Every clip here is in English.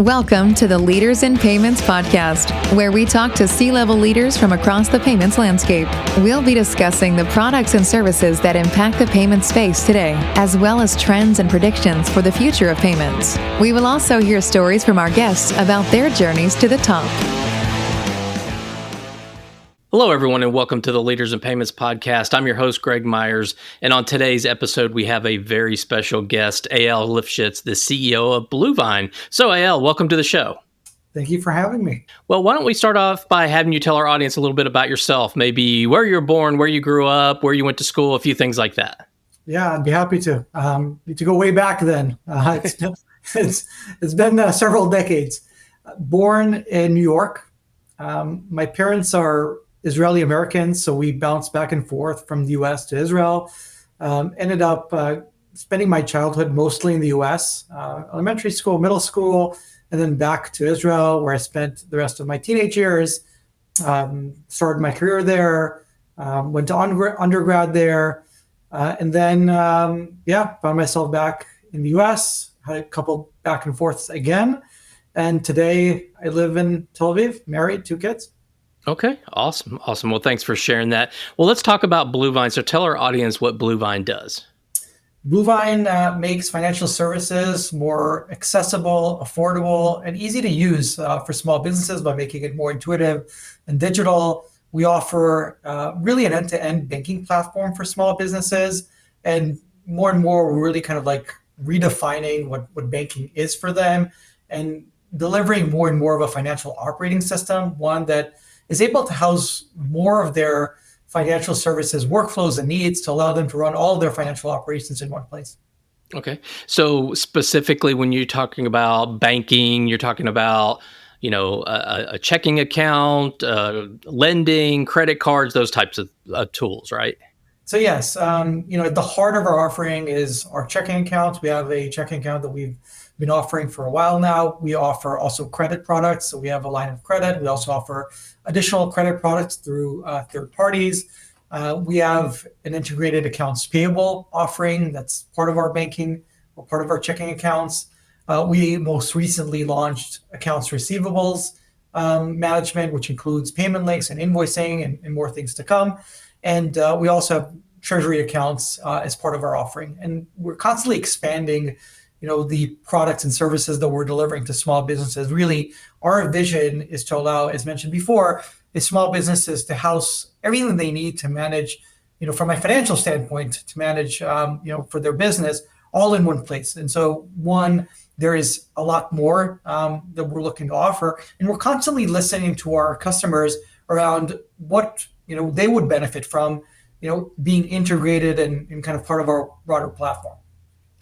Welcome to the Leaders in Payments podcast, where we talk to C-level leaders from across the payments landscape. We'll be discussing the products and services that impact the payment space today, as well as trends and predictions for the future of payments. We will also hear stories from our guests about their journeys to the top. Hello, everyone, and welcome to the Leaders in Payments podcast. I'm your host, Greg Myers, and on today's episode, we have a very special guest, Eyal Lifshitz, the CEO of Bluevine. So, Eyal, welcome to the show. Thank you for having me. Well, why don't we start off by having you tell our audience a little bit about yourself, maybe where you were born, where you grew up, where you went to school, a few things like that. Yeah, I'd be happy to. Need to go way back then. It's been several decades. Born in New York. My parents are Israeli Americans, so we bounced back and forth from the U.S. to Israel. Ended up spending my childhood mostly in the U.S., elementary school, middle school, and then back to Israel, where I spent the rest of my teenage years. Started my career there, went to undergrad there, and then, found myself back in the U.S., had a couple back and forths again. And today I live in Tel Aviv, married, 2 kids. Okay, awesome. Well, thanks for sharing that. Well, let's talk about Bluevine. So tell our audience what Bluevine does. Bluevine makes financial services more accessible, affordable, and easy to use for small businesses by making it more intuitive and digital. We offer really an end-to-end banking platform for small businesses. And more we're really kind of like redefining what banking is for them and delivering more and more of a financial operating system, one that is able to house more of their financial services workflows and needs to allow them to run all of their financial operations in one place. Okay. So specifically, when you're talking about banking, you're talking about, a checking account, lending, credit cards, those types of tools, right? So yes, at the heart of our offering is our checking account. We have a checking account that we've been offering for a while now. We offer also credit products. So we have a line of credit. We also offer additional credit products through third parties. We have an integrated accounts payable offering that's part of our banking or part of our checking accounts. We most recently launched accounts receivables management, which includes payment links and invoicing and more things to come. And we also have treasury accounts as part of our offering. And we're constantly expanding the products and services that we're delivering to small businesses. Really, our vision is to allow, as mentioned before, is small businesses to house everything they need to manage, from a financial standpoint, to manage, for their business, all in one place. And so, there is a lot more that we're looking to offer, and we're constantly listening to our customers around what they would benefit from, being integrated and kind of part of our broader platform.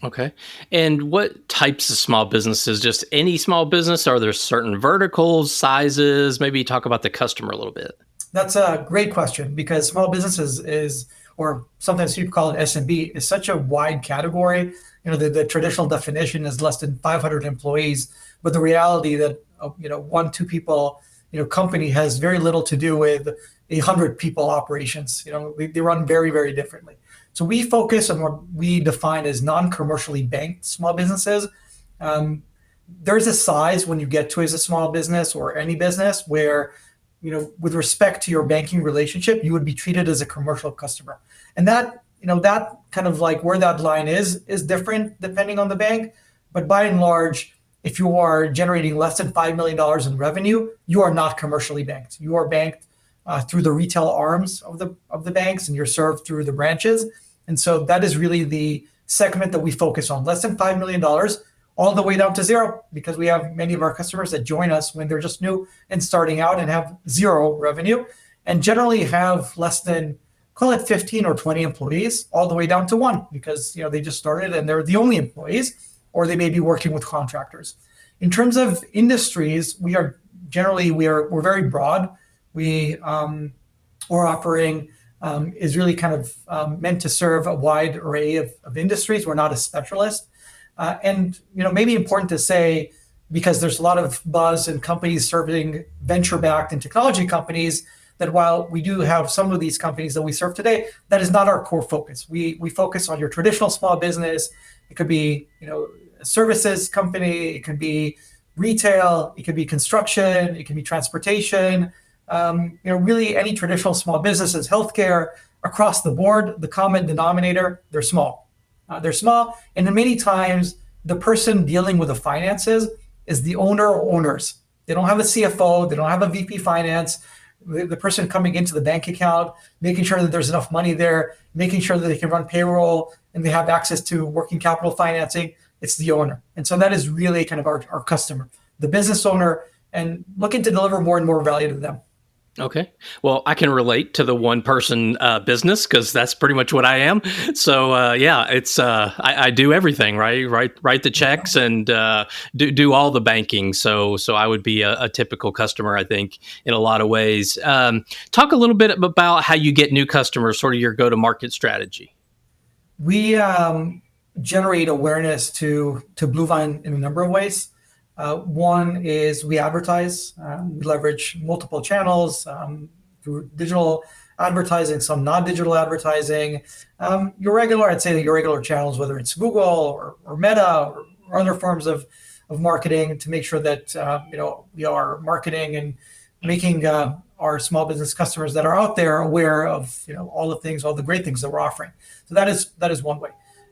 Okay. And what types of small businesses? Just any small business? Are there certain verticals, sizes? Maybe talk about the customer a little bit. That's a great question, because small businesses is, or sometimes people call it SMB, is such a wide category. The traditional definition is less than 500 employees, but the reality that 1-2 people company has very little to do with 100 people operations. They run very, very differently. So we focus on what we define as non-commercially banked small businesses. There's a size when you get to as a small business or any business where, with respect to your banking relationship, you would be treated as a commercial customer. And that kind of like where that line is different depending on the bank. But by and large, if you are generating less than $5 million in revenue, you are not commercially banked. You are banked through the retail arms of the banks, and you're served through the branches. And so that is really the segment that we focus on, less than $5 million, all the way down to zero, because we have many of our customers that join us when they're just new and starting out and have zero revenue, and generally have less than, call it 15 or 20 employees, all the way down to 1, because they just started and they're the only employees, or they may be working with contractors. In terms of industries, we're very broad. Our offering is really kind of meant to serve a wide array of industries. We're not a specialist. And maybe important to say, because there's a lot of buzz and companies serving venture-backed and technology companies, that while we do have some of these companies that we serve today, that is not our core focus. We focus on your traditional small business. It could be, a services company. It could be retail, it could be construction, it can be transportation, really any traditional small businesses, healthcare, across the board. The common denominator, they're small. They're small, and then many times the person dealing with the finances is the owner or owners. They don't have a CFO, they don't have a VP finance. The person coming into the bank account, making sure that there's enough money there, making sure that they can run payroll and they have access to working capital financing, it's the owner. And so that is really kind of our customer, the business owner, and looking to deliver more and more value to them. Okay. Well, I can relate to the one person business because that's pretty much what I am. So it's I do everything, right? Write the checks and do all the banking. So I would be a typical customer, I think, in a lot of ways. Talk a little bit about how you get new customers, sort of your go-to-market strategy. We generate awareness to Bluevine in a number of ways. One is we advertise. We leverage multiple channels through digital advertising, some non-digital advertising. I'd say that your regular channels, whether it's Google or Meta or other forms of marketing, to make sure that we are marketing and making our small business customers that are out there aware of all the great things that we're offering. So that is one way.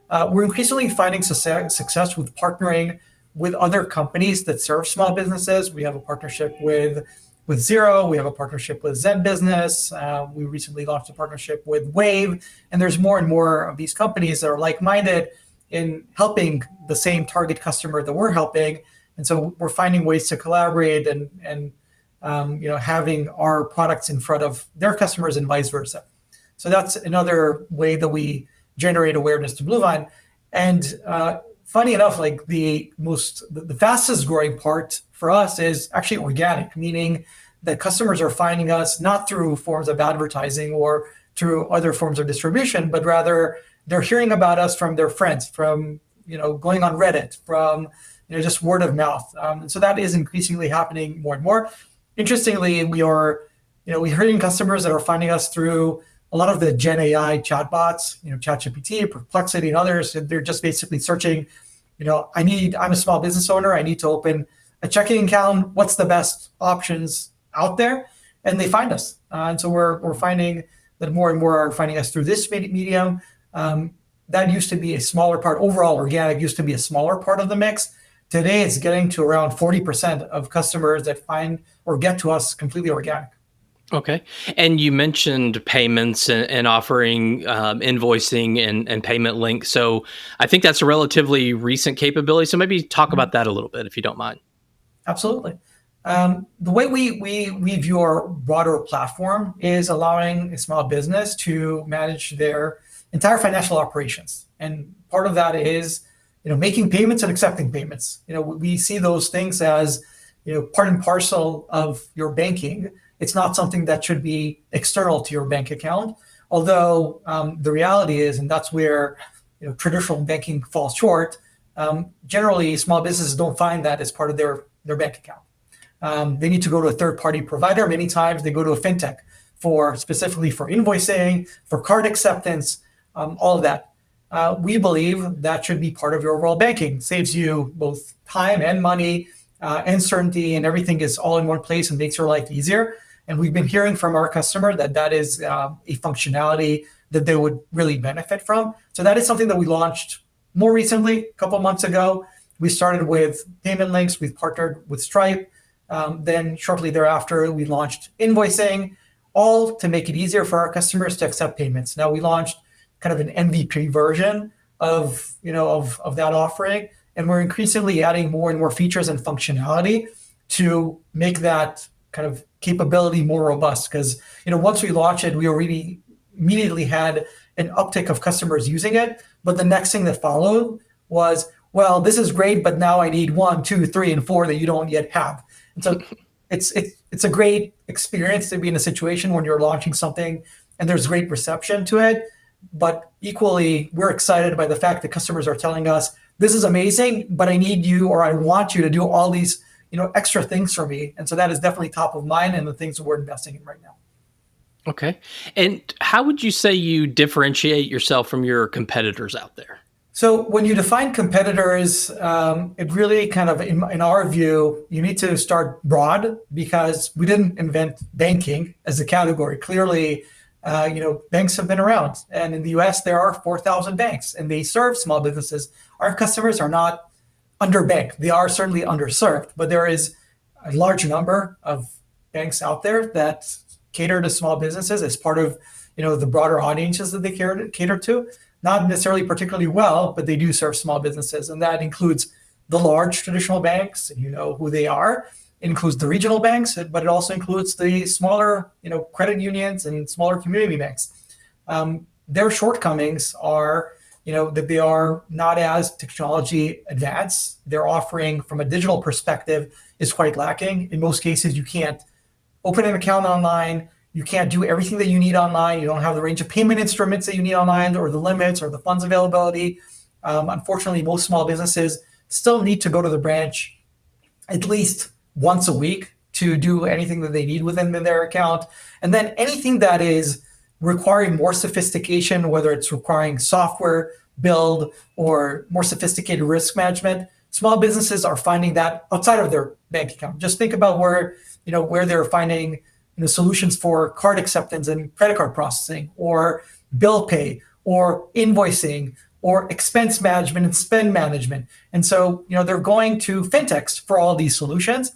We're increasingly finding success with partnering with other companies that serve small businesses. We have a partnership with Xero. We have a partnership with Zen Business. We recently launched a partnership with Wave. And there's more and more of these companies that are like-minded in helping the same target customer that we're helping. And so we're finding ways to collaborate and having our products in front of their customers and vice versa. So that's another way that we generate awareness to Bluevine. And funny enough, like the fastest growing part for us is actually organic, meaning that customers are finding us not through forms of advertising or through other forms of distribution, but rather they're hearing about us from their friends, from going on Reddit, from just word of mouth. And so that is increasingly happening more and more. Interestingly, we're hearing customers that are finding us through a lot of the Gen AI chatbots, ChatGPT, Perplexity, and others. They're just basically searching, I'm a small business owner. I need to open a checking account. What's the best options out there? And they find us. And so we're finding that more and more are finding us through this medium. That used to be a smaller part. Overall, organic used to be a smaller part of the mix. Today, it's getting to around 40% of customers that find or get to us completely organic. Okay. And you mentioned payments and offering invoicing and payment links. So I think that's a relatively recent capability. So maybe talk about that a little bit, if you don't mind. Absolutely. The way we view our broader platform is allowing a small business to manage their entire financial operations. And part of that is, making payments and accepting payments. We see those things as, part and parcel of your banking. It's not something that should be external to your bank account. Although the reality is, and that's where traditional banking falls short, generally small businesses don't find that as part of their bank account. They need to go to a third-party provider. Many times they go to a fintech specifically for invoicing, for card acceptance, all of that. We believe that should be part of your overall banking. Saves you both time and money and certainty, and everything is all in one place and makes your life easier. And we've been hearing from our customer that is a functionality that they would really benefit from. So that is something that we launched more recently, a couple of months ago. We started with payment links. We've partnered with Stripe. Then shortly thereafter, we launched invoicing, all to make it easier for our customers to accept payments. Now we launched kind of an MVP version of that offering, and we're increasingly adding more and more features and functionality to make that kind of capability more robust. Because once we launched it, we already immediately had an uptick of customers using it. But the next thing that followed was, well, this is great, but now I need 1, 2, 3, and 4 that you don't yet have. And so it's a great experience to be in a situation when you're launching something and there's great reception to it. But equally, we're excited by the fact that customers are telling us, this is amazing, but I need you, or I want you to do all these extra things for me. And so that is definitely top of mind and the things that we're investing in right now. Okay. And how would you say you differentiate yourself from your competitors out there? So when you define competitors, it really kind of, in our view, you need to start broad because we didn't invent banking as a category. Clearly, banks have been around, and in the U.S. there are 4,000 banks, and they serve small businesses. Our customers are not underbanked; they are certainly underserved, but there is a large number of banks out there that cater to small businesses as part of the broader audiences that they cater to. Not necessarily particularly well, but they do serve small businesses. And that includes the large traditional banks, and you know who they are. It includes the regional banks, but it also includes the smaller, credit unions and smaller community banks. Their shortcomings are, that they are not as technology advanced. Their offering from a digital perspective is quite lacking. In most cases, you can't open an account online. You can't do everything that you need online. You don't have the range of payment instruments that you need online, or the limits, or the funds availability. Unfortunately, most small businesses still need to go to the branch at least once a week to do anything that they need within their account. And then anything that is requiring more sophistication, whether it's requiring software build or more sophisticated risk management, small businesses are finding that outside of their bank account. Just think about where they're finding solutions for card acceptance and credit card processing, or bill pay, or invoicing, or expense management and spend management. And so, they're going to fintechs for all these solutions.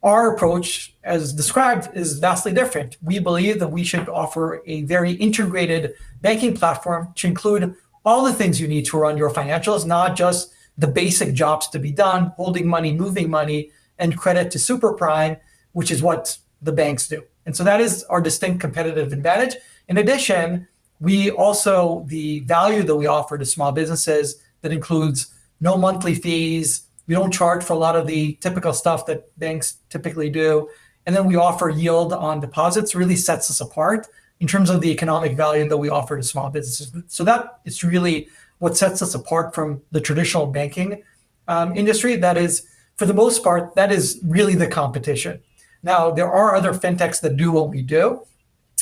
Our approach, as described, is vastly different. We believe that we should offer a very integrated banking platform to include all the things you need to run your financials, not just the basic jobs to be done, holding money, moving money, and credit to super prime, which is what the banks do. And so that is our distinct competitive advantage. In addition, the value that we offer to small businesses, that includes no monthly fees. We don't charge for a lot of the typical stuff that banks typically do. And then we offer yield on deposits, really sets us apart in terms of the economic value that we offer to small businesses. So that is really what sets us apart from the traditional banking industry. That is, for the most part, that is really the competition. Now, there are other fintechs that do what we do.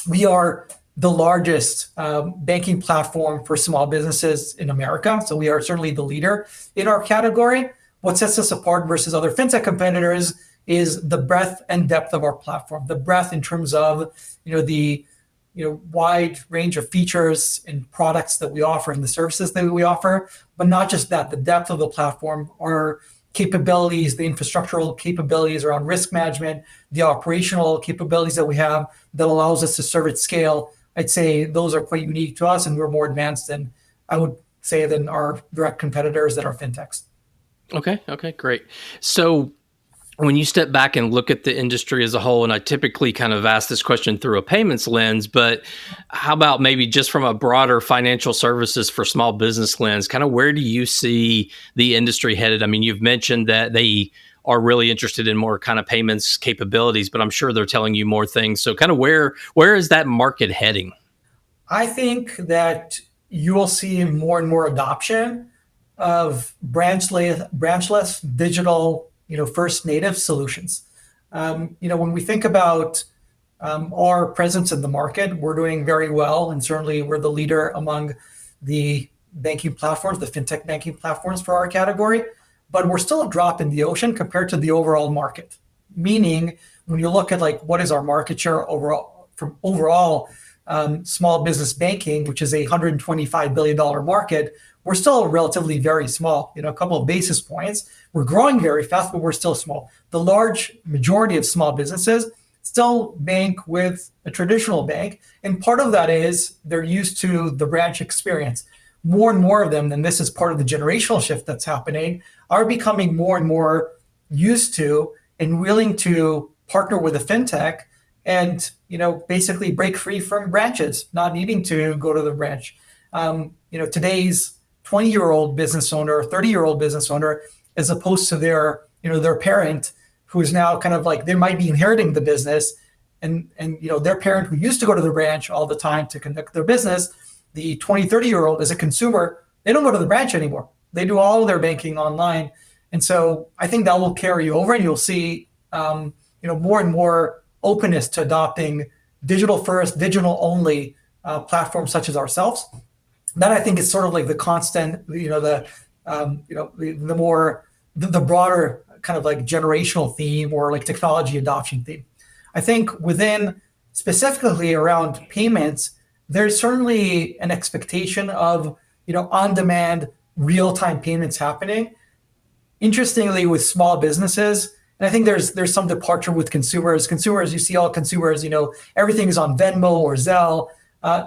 We are the largest banking platform for small businesses in America. So we are certainly the leader in our category. What sets us apart versus other fintech competitors is the breadth and depth of our platform. The breadth in terms of the wide range of features and products that we offer and the services that we offer, but not just that. The depth of the platform, our capabilities, the infrastructural capabilities around risk management, the operational capabilities that we have that allows us to serve at scale. I'd say those are quite unique to us, and we're more advanced than our direct competitors that are fintechs. Okay, great. So when you step back and look at the industry as a whole, and I typically kind of ask this question through a payments lens, but how about maybe just from a broader financial services for small business lens, kind of where do you see the industry headed? I mean, you've mentioned that they are really interested in more kind of payments capabilities, but I'm sure they're telling you more things. So kind of where is that market heading? I think that you will see more and more adoption of branchless digital first native solutions. When we think about our presence in the market, we're doing very well, and certainly we're the leader among the banking platforms, the fintech banking platforms for our category, but we're still a drop in the ocean compared to the overall market. Meaning, when you look at what is our market share overall small business banking, which is a $125 billion market, we're still relatively very small, a couple of basis points. We're growing very fast, but we're still small. The large majority of small businesses still bank with a traditional bank. And part of that is they're used to the branch experience. More and more of them, and this is part of the generational shift that's happening, are becoming more and more used to and willing to partner with a fintech and basically break free from branches, not needing to go to the branch. Today's 20-year-old business owner, 30-year-old business owner, as opposed to their parent, who is now kind of they might be inheriting the business, and their parent who used to go to the branch all the time to conduct their business, the 20, 30-year-old as a consumer, they don't go to the branch anymore. They do all of their banking online. And so I think that will carry over, and you'll see more and more openness to adopting digital first, digital only platforms such as ourselves. That I think is sort of like the constant, the broader kind of like generational theme or like technology adoption theme. I think within specifically around payments, there's certainly an expectation of, on-demand real-time payments happening. Interestingly, with small businesses, and I think there's some departure with consumers. Consumers, you see all consumers, everything is on Venmo or Zelle.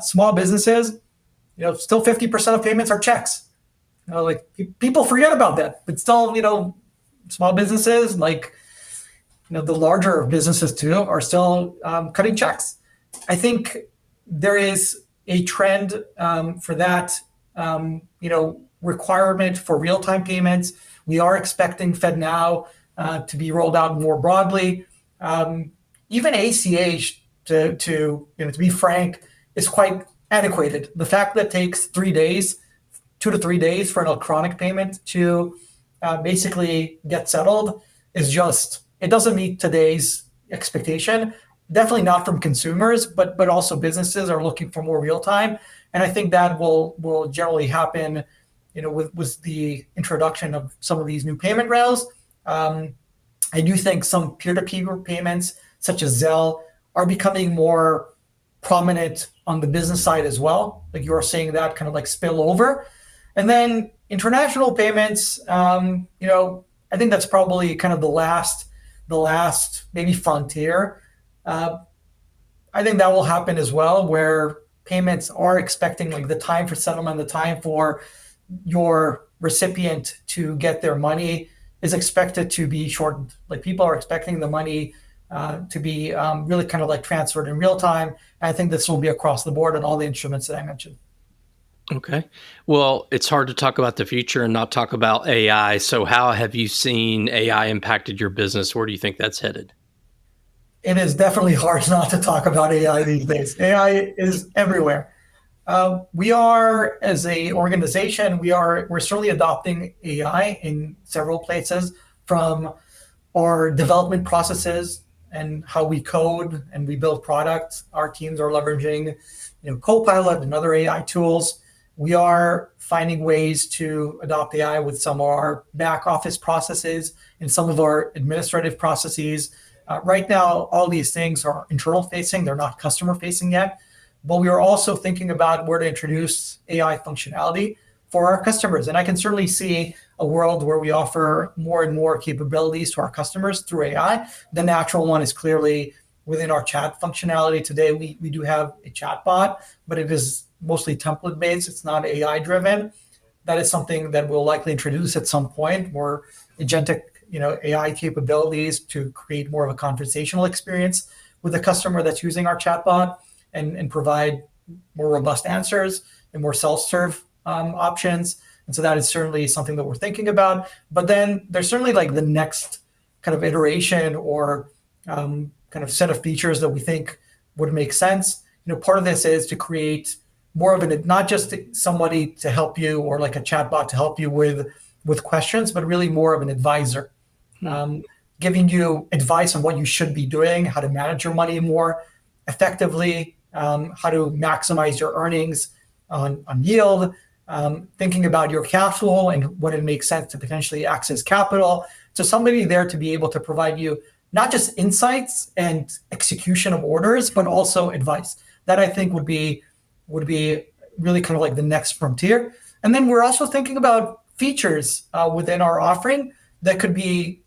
Small businesses, still 50% of payments are checks. Like people forget about that, but still, small businesses, like, the larger businesses too, are still cutting checks. I think there is a trend for that, requirement for real-time payments. We are expecting FedNow to be rolled out more broadly. Even ACH, to be frank, is quite antiquated. The fact that it takes 3 days, 2 to 3 days for an electronic payment to basically get settled is just, it doesn't meet today's expectation. Definitely not from consumers, but also businesses are looking for more real time. And I think that will generally happen, with the introduction of some of these new payment rails. I do think some peer-to-peer payments, such as Zelle, are becoming more prominent on the business side as well. Like you are seeing that kind of like spill over. And then international payments, I think that's probably kind of the last maybe frontier. I think that will happen as well, where payments are expecting like the time for settlement, the time for your recipient to get their money is expected to be shortened. Like people are expecting the money to be really kind of like transferred in real time. And I think this will be across the board on all the instruments that I mentioned. Okay. Well, it's hard to talk about the future and not talk about AI. So how have you seen AI impacted your business? Where do you think that's headed? It is definitely hard not to talk about AI these days. AI is everywhere. We are, as a organization, we're certainly adopting AI in several places, from our development processes and how we code and we build products. Our teams are leveraging, Copilot and other AI tools. We are finding ways to adopt AI with some of our back office processes and some of our administrative processes. Right now, all these things are internal facing. They're not customer facing yet. But we are also thinking about where to introduce AI functionality for our customers. And I can certainly see a world where we offer more and more capabilities to our customers through AI. The natural one is clearly within our chat functionality. Today, we do have a chat bot, but it is mostly template based. It's not AI driven. That is something that we'll likely introduce at some point, more agentic, AI capabilities to create more of a conversational experience with the customer that's using our chatbot, and provide more robust answers and more self-serve options. And so that is certainly something that we're thinking about. But then there's certainly like the next kind of iteration or kind of set of features that we think would make sense. Part of this is to create more of not just somebody to help you or like a chatbot to help you with questions, but really more of an advisor, giving you advice on what you should be doing, how to manage your money more effectively, how to maximize your earnings on yield, thinking about your cash flow and when it makes sense to potentially access capital. So somebody there to be able to provide you not just insights and execution of orders, but also advice. That I think would be really kind of like the next frontier. And then we're also thinking about features within our offering that could be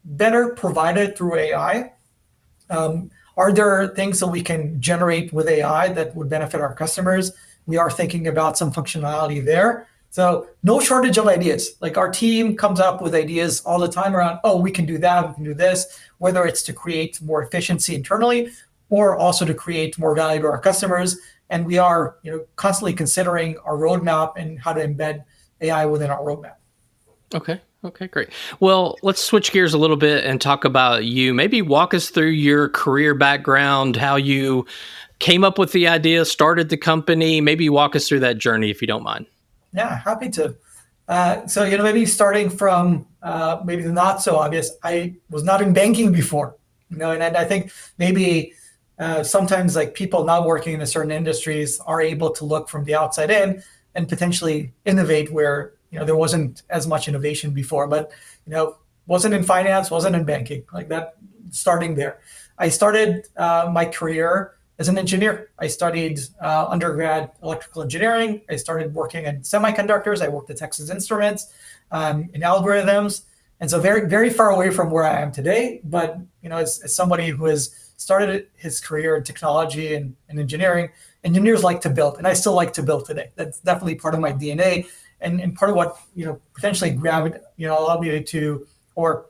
better provided through AI. Are there things that we can generate with AI that would benefit our customers? We are thinking about some functionality there. So no shortage of ideas. Like our team comes up with ideas all the time around, we can do that, we can do this, whether it's to create more efficiency internally or also to create more value to our customers. And we are, constantly considering our roadmap and how to embed AI within our roadmap. Okay, great. Well, let's switch gears a little bit and talk about you. Maybe walk us through your career background, how you came up with the idea, started the company. Maybe walk us through that journey if you don't mind. Yeah, happy to. So, maybe starting from maybe the not so obvious, I was not in banking before, and I think maybe sometimes like people not working in a certain industries are able to look from the outside in. and potentially innovate where there wasn't as much innovation before. But wasn't in finance, wasn't in banking, like that. Starting there, I started my career as an engineer. I studied undergrad electrical engineering. I started working in semiconductors. I worked at Texas Instruments in algorithms, and so very, very far away from where I am today. But as somebody who has started his career in technology and engineering, engineers like to build, and I still like to build today. That's definitely part of my DNA, and part of what potentially allowed me to, or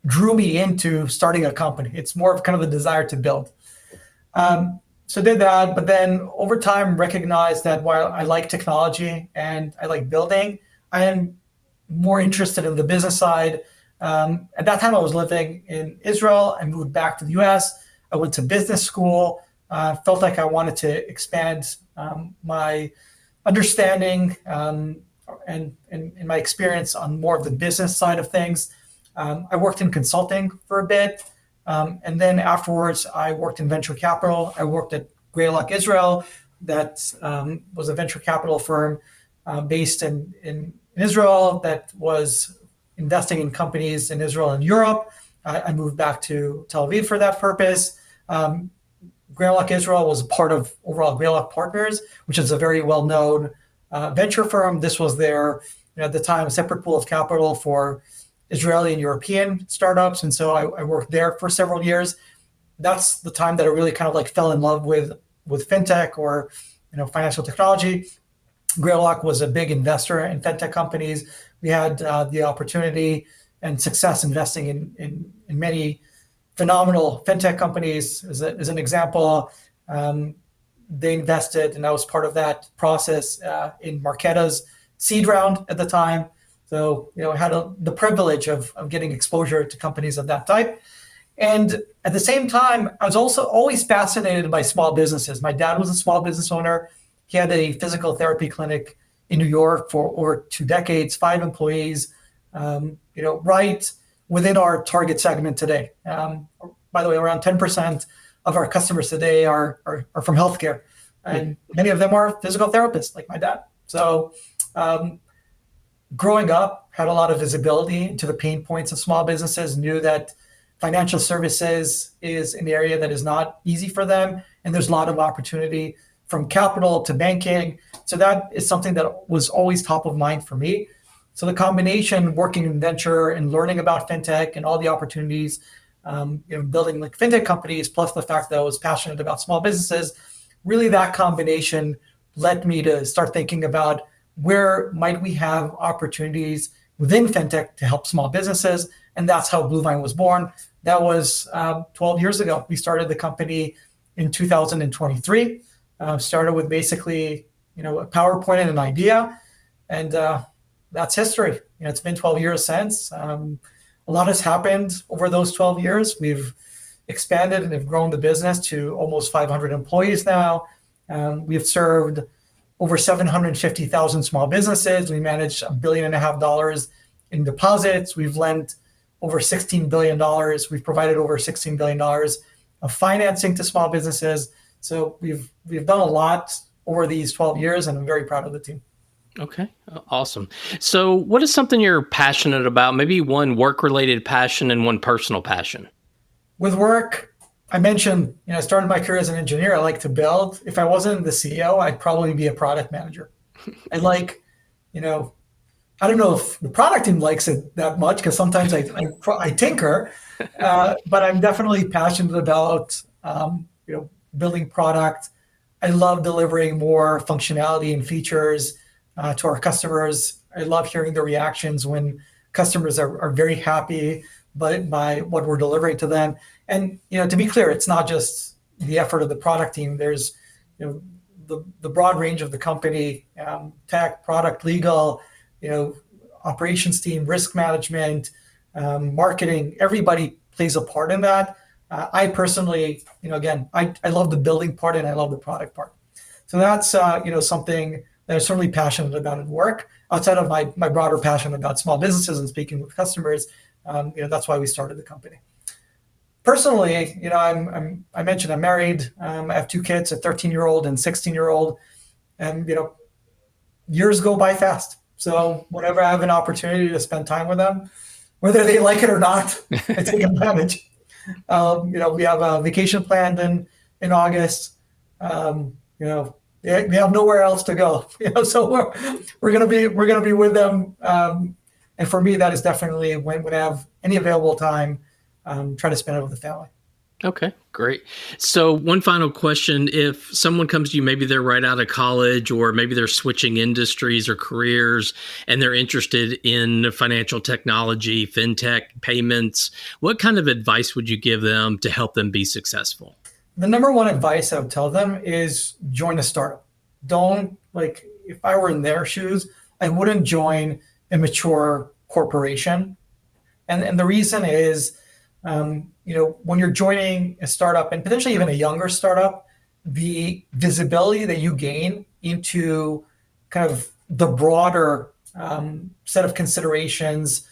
drew me into starting a company. It's more of kind of the desire to build. So did that, but then over time recognized that while I like technology and I like building, I am more interested in the business side. At that time, I was living in Israel. I moved back to the US. I went to business school. Felt like I wanted to expand my understanding and my experience on more of the business side of things. I worked in consulting for a bit. And then afterwards, I worked in venture capital. I worked at Greylock Israel. That was a venture capital firm based in Israel that was investing in companies in Israel and Europe. I moved back to Tel Aviv for that purpose. Greylock Israel was a part of overall Greylock Partners, which is a very well-known venture firm. This was their, at the time, a separate pool of capital for Israeli and European startups. And so I worked there for several years. That's the time that I really kind of like fell in love with fintech or financial technology. Greylock was a big investor in fintech companies. We had the opportunity and success investing in many phenomenal fintech companies. As an example, they invested, and I was part of that process in Marqeta's seed round at the time. So, I had the privilege of getting exposure to companies of that type. And at the same time, I was also always fascinated by small businesses. My dad was a small business owner. He had a physical therapy clinic in New York for over 2 decades, 5 employees, right within our target segment today. By the way, around 10% of our customers today are from healthcare. And many of them are physical therapists like my dad. So, growing up, had a lot of visibility into the pain points of small businesses, knew that financial services is an area that is not easy for them. And there's a lot of opportunity from capital to banking. So that is something that was always top of mind for me. So the combination, working in venture and learning about fintech and all the opportunities, building like fintech companies, plus the fact that I was passionate about small businesses, really that combination led me to start thinking about where might we have opportunities within fintech to help small businesses. And that's how Bluevine was born. That was 12 years ago. We started the company in 2023. Started with basically, a PowerPoint and an idea. And that's history. It's been 12 years since. A lot has happened over those 12 years. We've expanded and have grown the business to almost 500 employees now. We've served over 750,000 small businesses. We manage $1.5 billion in deposits. We've lent over $16 billion. We've provided over $16 billion of financing to small businesses. So we've done a lot over these 12 years, and I'm very proud of the team. Okay, awesome. So what is something you're passionate about? Maybe one work-related passion and one personal passion. With work, I mentioned, I started my career as an engineer. I like to build. If I wasn't the CEO, I'd probably be a product manager. I like, I don't know if the product team likes it that much because sometimes I tinker, but I'm definitely passionate about, building product. I love delivering more functionality and features to our customers. I love hearing the reactions when customers are very happy by what we're delivering to them. And to be clear, it's not just the effort of the product team. There's the broad range of the company, tech, product, legal, operations team, risk management, marketing. Everybody plays a part in that. I personally, again, I love the building part and I love the product part. So that's something that I'm certainly passionate about at work. Outside of my broader passion about small businesses and speaking with customers, that's why we started the company. Personally, I mentioned I'm married. I have 2 kids, a 13-year-old and 16-year-old, and years go by fast. So whenever I have an opportunity to spend time with them, whether they like it or not, I take advantage. We have a vacation planned in August. They have nowhere else to go. So we're gonna be with them. And for me, that is definitely when I have any available time, try to spend it with the family. Okay, great. So one final question. If someone comes to you, maybe they're right out of college or maybe they're switching industries or careers and they're interested in financial technology, fintech, payments, what kind of advice would you give them to help them be successful? The number one advice I would tell them is join a startup. If I were in their shoes, I wouldn't join a mature corporation. And the reason is, when you're joining a startup and potentially even a younger startup, the visibility that you gain into kind of the broader set of considerations,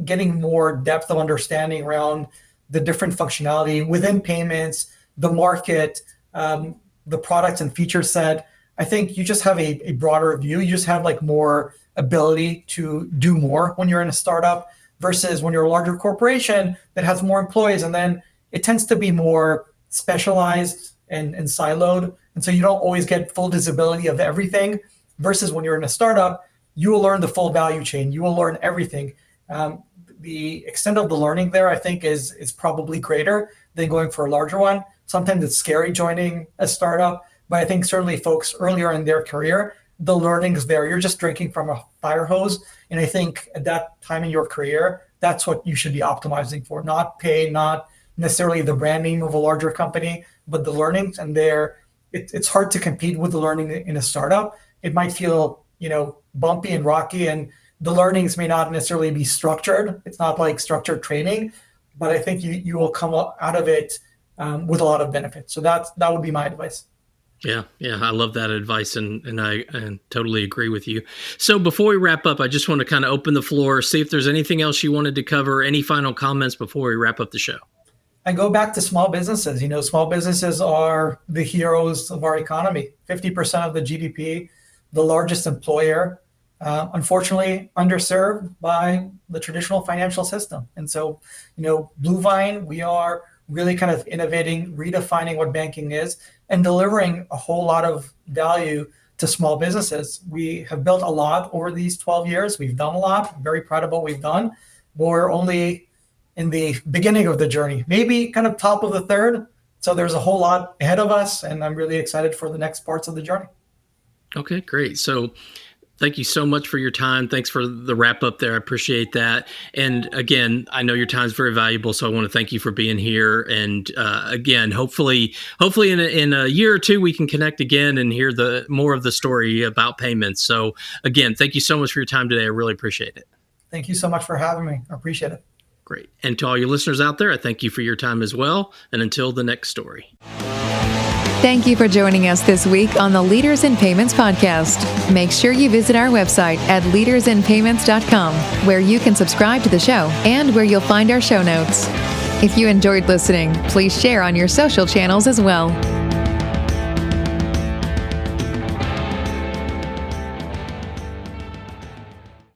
getting more depth of understanding around the different functionality within payments, the market, the products and feature set. I think you just have a broader view. You just have more ability to do more when you're in a startup versus when you're a larger corporation that has more employees. And then it tends to be more specialized and siloed. And so you don't always get full visibility of everything versus when you're in a startup, you will learn the full value chain. You will learn everything. The extent of the learning there, I think, is probably greater than going for a larger one. Sometimes it's scary joining a startup, but I think certainly folks earlier in their career, the learning's there. You're just drinking from a fire hose. And I think at that time in your career, that's what you should be optimizing for. Not pay, not necessarily the brand name of a larger company, but the learnings. And it's hard to compete with the learning in a startup. It might feel, bumpy and rocky, and the learnings may not necessarily be structured. It's not like structured training, but I think you will come out of it with a lot of benefits. So that would be my advice. Yeah, I love that advice, and I totally agree with you. So before we wrap up, I just want to kind of open the floor, see if there's anything else you wanted to cover, any final comments before we wrap up the show. I go back to small businesses. Small businesses are the heroes of our economy. 50% of the GDP, the largest employer, unfortunately underserved by the traditional financial system. And so, Bluevine, we are really kind of innovating, redefining what banking is, and delivering a whole lot of value to small businesses. We have built a lot over these 12 years. We've done a lot. I'm very proud of what we've done. But we're only in the beginning of the journey, maybe kind of top of the third. So there's a whole lot ahead of us, and I'm really excited for the next parts of the journey. Okay, great. So thank you so much for your time. Thanks for the wrap up there. I appreciate that. And again, I know your time is very valuable, so I want to thank you for being here. And again, hopefully in a year or two, we can connect again and hear more of the story about payments. So again, thank you so much for your time today. I really appreciate it. Thank you so much for having me. I appreciate it. Great. And to all your listeners out there, I thank you for your time as well. And until the next story. Thank you for joining us this week on the Leaders in Payments podcast. Make sure you visit our website at leadersinpayments.com, where you can subscribe to the show and where you'll find our show notes. If you enjoyed listening, please share on your social channels as well.